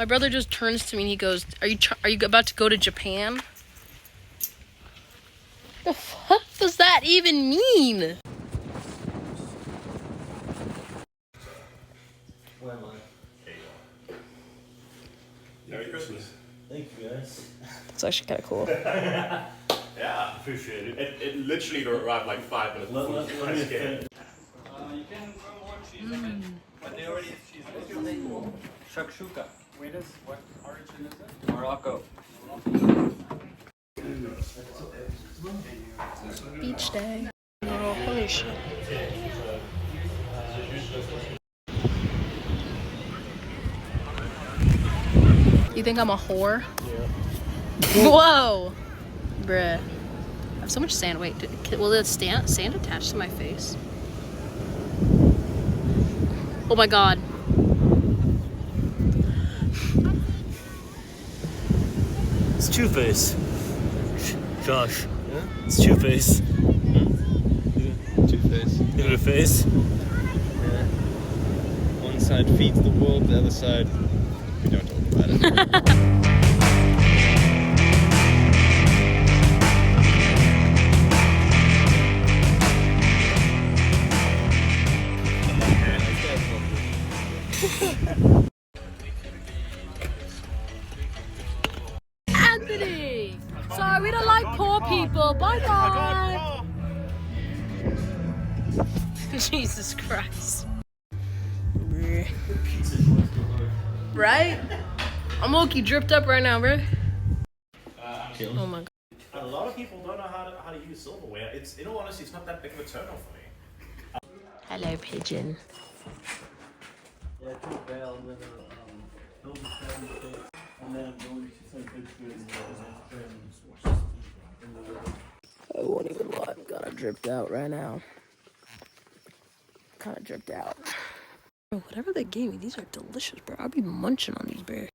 My brother just turns to me and he goes, are you about to go to Japan? The fuck does that even mean? Where am I? Merry Christmas. Thank you, guys. It's actually kind of cool. Yeah, appreciate it. It literally arrived like 5 minutes before you guys came. You can throw more cheese in it, but they already have cheese. What's your name? Shakshuka. Wait, what origin is it? Morocco. Beach day. Oh, holy shit. You think I'm a whore? Yeah. Whoa! Bruh. I have so much sand. Wait, will the sand attach to my face? Oh my god. It's Two-Face. Josh. Yeah? It's Two-Face. Two-Face. Give it a face. Yeah. One side feeds the world, the other side, we don't talk about it. Anthony! Sorry, we don't like poor people. Bye bye! Jesus Christ. Right? I'm low-key dripped up right now, bro. Oh my god. A lot of people don't know how to use silverware. It's, in all honesty, it's not that big of a turn-off for me. Hello, pigeon. Yeah, I took Val with build the family cake, and then I'm going to send pictures I won't even lie, I'm kinda dripped out right now. Kinda dripped out. Bro, whatever they gave me, these are delicious, bro. I'll be munching on these, bro.